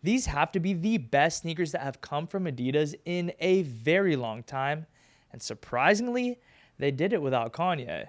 These have to be the best sneakers that have come from Adidas in a very long time. And surprisingly, they did it without Kanye.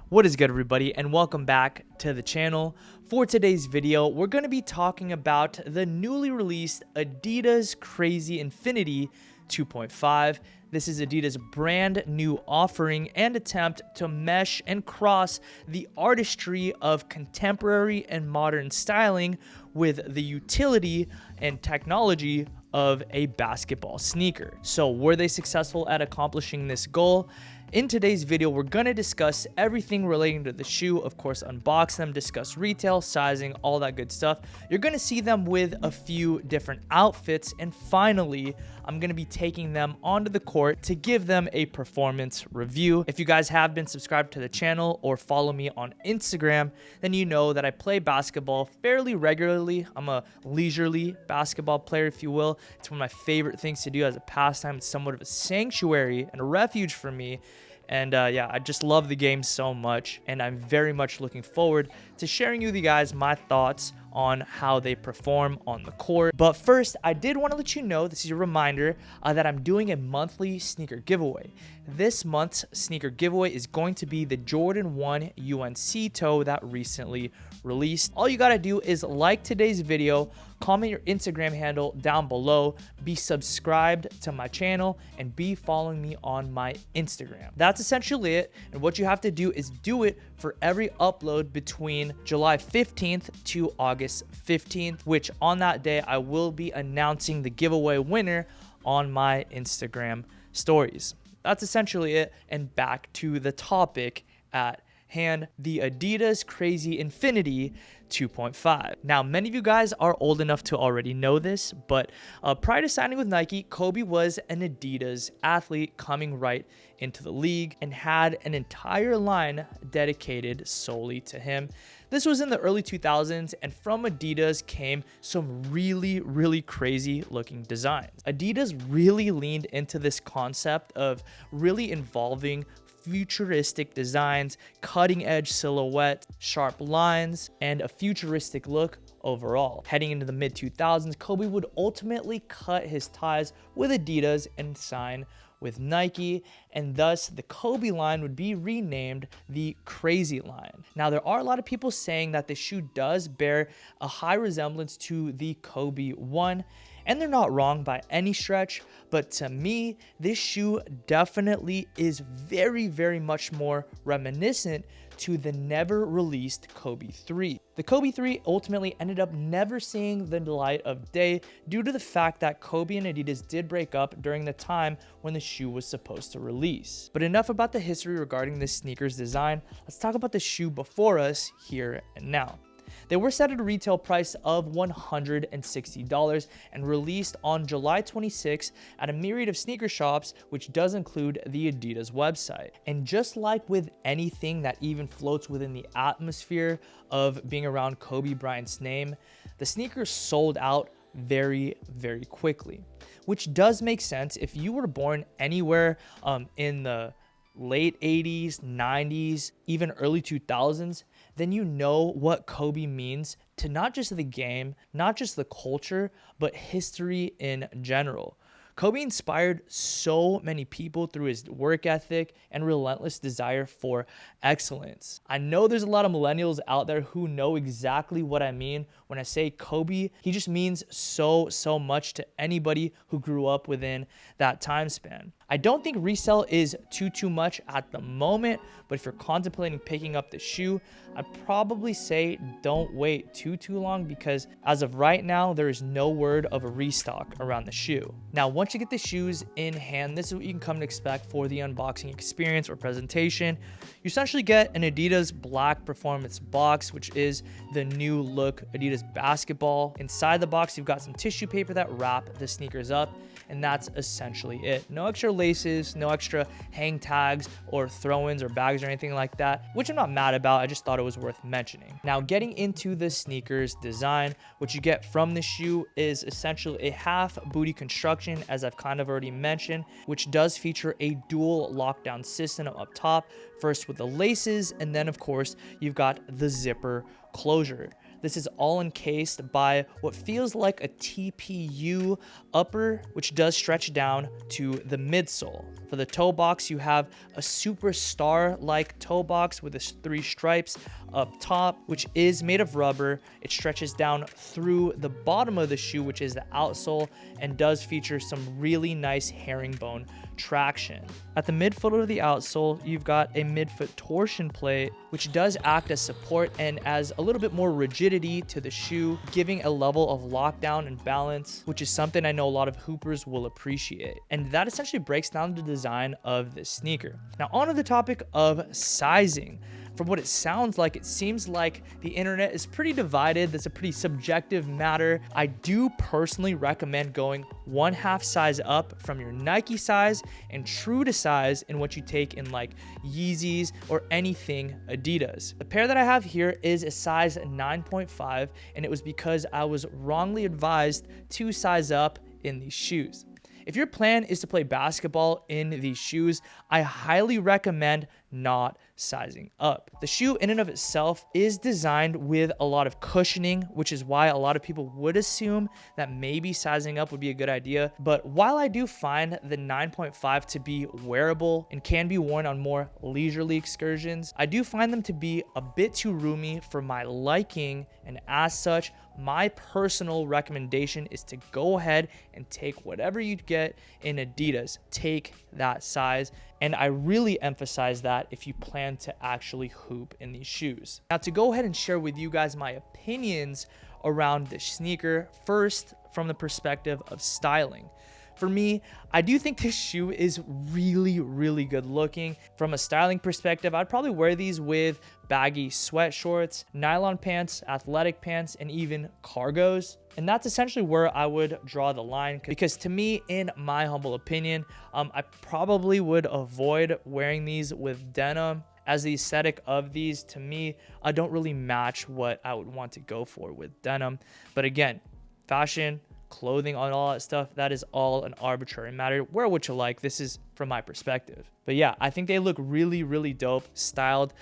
What is good, everybody, and welcome back to the channel. For today's video, we're going to be talking about the newly released Adidas Crazy Infinity 2.5. This is Adidas' brand new offering and attempt to mesh and cross the artistry of contemporary and modern styling with the utility and technology of a basketball sneaker. So were they successful at accomplishing this goal? In today's video, we're going to discuss everything relating to the shoe, of course, unbox them, discuss retail, sizing, all that good stuff. You're going to see them with a few different outfits, and finally, I'm going to be taking them onto the court to give them a performance review. If you guys have been subscribed to the channel or follow me on Instagram, then you know that I play basketball fairly regularly. I'm a leisurely basketball player, if you will. It's one of my favorite things to do as a pastime. It's somewhat of a sanctuary and a refuge for me. And yeah, I just love the game so much, and I'm very much looking forward to sharing with you guys my thoughts on how they perform on the court. But first, I did want to let you know, this is a reminder, that I'm doing a monthly sneaker giveaway. This month's sneaker giveaway is going to be the Jordan 1 UNC toe that recently released. All you gotta do is like today's video, comment your Instagram handle down below, be subscribed to my channel, and be following me on my Instagram. That's essentially it, and what you have to do is do it for every upload between July 15th to August 15th, which on that day I will be announcing the giveaway winner on my Instagram stories. That's essentially it, and back to the topic at hand, the Adidas Crazy Infinity 2.5. Now, many of you guys are old enough to already know this, but prior to signing with Nike, Kobe was an Adidas athlete coming right into the league and had an entire line dedicated solely to him. This was in the early 2000s, and from Adidas came some really crazy looking designs. Adidas really leaned into this concept of really involving futuristic designs, cutting edge silhouette, sharp lines, and a futuristic look overall. Heading into the mid 2000s, Kobe would ultimately cut his ties with Adidas and sign with Nike, and thus the Kobe line would be renamed the Crazy line. Now, there are a lot of people saying that the shoe does bear a high resemblance to the Kobe 1, and they're not wrong by any stretch, but to me, this shoe definitely is very much more reminiscent to the never released Kobe 3. The Kobe 3 ultimately ended up never seeing the light of day due to the fact that Kobe and Adidas did break up during the time when the shoe was supposed to release. But enough about the history regarding this sneaker's design. Let's talk about the shoe before us here and now. They were set at a retail price of $160 and released on July 26 at a myriad of sneaker shops, which does include the Adidas website. And just like with anything that even floats within the atmosphere of being around Kobe Bryant's name, the sneakers sold out very quickly, which does make sense if you were born anywhere in the late 80s, 90s, even early 2000s, then you know what Kobe means to not just the game, not just the culture, but history in general. Kobe inspired so many people through his work ethic and relentless desire for excellence. I know there's a lot of millennials out there who know exactly what I mean when I say Kobe. He just means so much to anybody who grew up within that time span. I don't think resale is too much at the moment, but if you're contemplating picking up the shoe, I'd probably say don't wait too long, because as of right now, there is no word of a restock around the shoe. Now, once you get the shoes in hand, this is what you can come to expect for the unboxing experience or presentation. You essentially get an Adidas black performance box, which is the new look Adidas basketball. Inside the box, you've got some tissue paper that wrap the sneakers up, and that's essentially it. No extra laces, no extra hang tags or throw-ins or bags or anything like that, which I'm not mad about. I just thought it was worth mentioning. Now, getting into the sneakers design, what you get from the shoe is essentially a half booty construction, as I've kind of already mentioned, which does feature a dual lockdown system up top, first with the laces, and then of course you've got the zipper closure. This is all encased by what feels like a TPU upper, which does stretch down to the midsole. For the toe box, you have a superstar-like toe box with 3 stripes up top, which is made of rubber. It stretches down through the bottom of the shoe, which is the outsole, and does feature some really nice herringbone traction. At the midfoot of the outsole, you've got a midfoot torsion plate, which does act as support and as a little bit more rigidity to the shoe, giving a level of lockdown and balance, which is something I know a lot of hoopers will appreciate. And that essentially breaks down the design of this sneaker. Now, onto the topic of sizing. From what it sounds like, it seems like the internet is pretty divided. That's a pretty subjective matter. I do personally recommend going 1/2 size up from your Nike size and true to size in what you take in like Yeezys or anything Adidas. The pair that I have here is a size 9.5, and it was because I was wrongly advised to size up in these shoes. If your plan is to play basketball in these shoes, I highly recommend not sizing up. The shoe in and of itself is designed with a lot of cushioning, which is why a lot of people would assume that maybe sizing up would be a good idea. But while I do find the 9.5 to be wearable and can be worn on more leisurely excursions, I do find them to be a bit too roomy for my liking, and as such, my personal recommendation is to go ahead and take whatever you get in Adidas, take that size. And I really emphasize that if you plan to actually hoop in these shoes. Now, to go ahead and share with you guys my opinions around this sneaker, first from the perspective of styling. For me, I do think this shoe is really, really good looking. From a styling perspective, I'd probably wear these with baggy sweat shorts, nylon pants, athletic pants, and even cargos. And that's essentially where I would draw the line, because to me, in my humble opinion, I probably would avoid wearing these with denim, as the aesthetic of these, to me, I don't really match what I would want to go for with denim. But again, fashion, clothing, on all that stuff, that is all an arbitrary matter. Wear what you like. This is from my perspective. But yeah, I think they look really, really dope, styled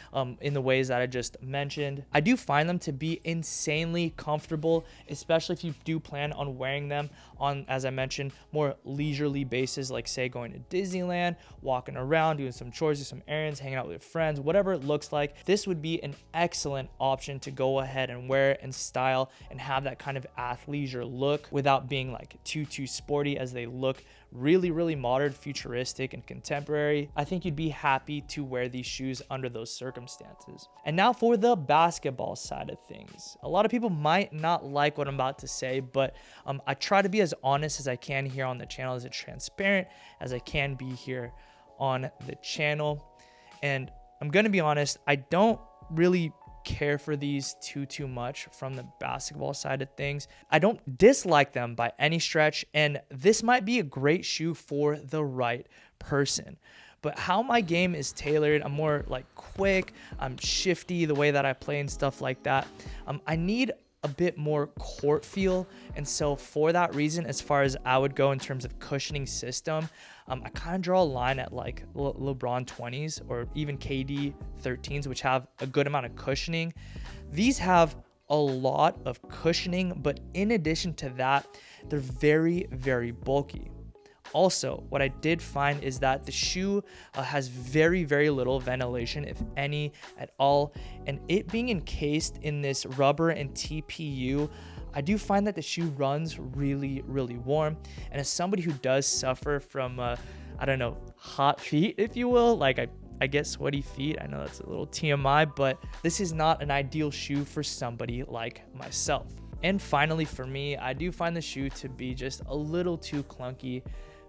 in the ways that I just mentioned. I do find them to be insanely comfortable, especially if you do plan on wearing them on, as I mentioned, more leisurely basis, like say going to Disneyland, walking around, doing some chores, do some errands, hanging out with your friends, whatever it looks like. This would be an excellent option to go ahead and wear and style and have that kind of athleisure look without being like too sporty, as they look really, really modern, futuristic, and contemporary. I think you'd be happy to wear these shoes under those circumstances. And now for the basketball side of things. A lot of people might not like what I'm about to say, but I try to be as honest as I can here on the channel, as transparent as I can be here on the channel. And I'm gonna be honest, I don't really care for these too much from the basketball side of things. I don't dislike them by any stretch, and this might be a great shoe for the right person. But how my game is tailored, I'm more like quick, I'm shifty the way that I play and stuff like that. I need a bit more court feel, and so for that reason, as far as I would go in terms of cushioning system, I kind of draw a line at like LeBron 20s or even KD 13s, which have a good amount of cushioning. These have a lot of cushioning, but in addition to that, they're very, very bulky. Also, what I did find is that the shoe has very, very little ventilation, if any at all. And it being encased in this rubber and TPU, I do find that the shoe runs really, really warm. And as somebody who does suffer from, I don't know, hot feet, if you will, like I get sweaty feet. I know that's a little TMI, but this is not an ideal shoe for somebody like myself. And finally, for me, I do find the shoe to be just a little too clunky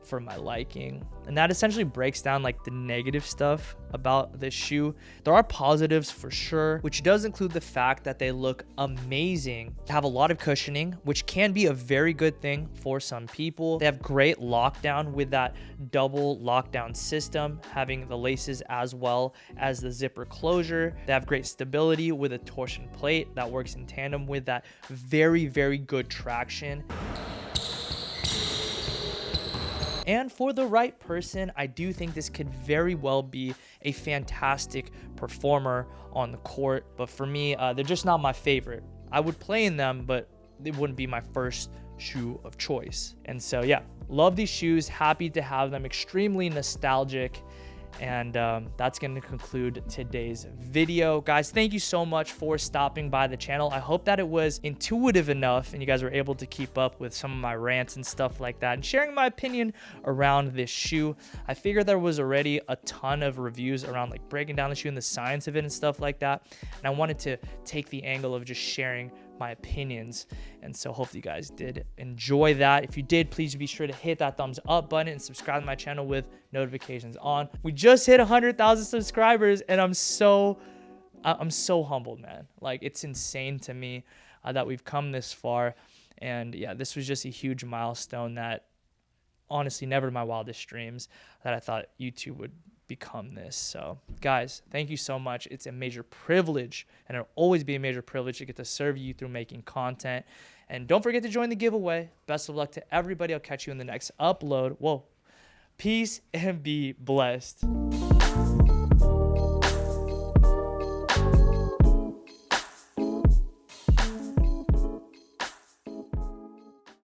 for my liking. And that essentially breaks down like the negative stuff about this shoe. There are positives for sure, which does include the fact that they look amazing. They have a lot of cushioning, which can be a very good thing for some people. They have great lockdown with that double lockdown system, having the laces as well as the zipper closure. They have great stability with a torsion plate that works in tandem with that very, very good traction. And for the right person, I do think this could very well be a fantastic performer on the court. But for me, they're just not my favorite. I would play in them, but it wouldn't be my first shoe of choice. And so, yeah, love these shoes. Happy to have them. Extremely nostalgic. And that's going to conclude today's video. Guys, thank you so much for stopping by the channel. I hope that it was intuitive enough and you guys were able to keep up with some of my rants and stuff like that and sharing my opinion around this shoe. I figured there was already a ton of reviews around like breaking down the shoe and the science of it and stuff like that. And I wanted to take the angle of just sharing my opinions, and so hopefully you guys did enjoy that. If you did, please be sure to hit that thumbs up button and subscribe to my channel with notifications on. We just hit 100,000 subscribers and I'm so humbled, man. Like, it's insane to me that we've come this far. And yeah, this was just a huge milestone that honestly never in my wildest dreams that I thought YouTube would become this. So guys, thank you so much. It's a major privilege, and it'll always be a major privilege to get to serve you through making content. And don't forget to join the giveaway. Best of luck to everybody. I'll catch you in the next upload. Whoa, peace and be blessed.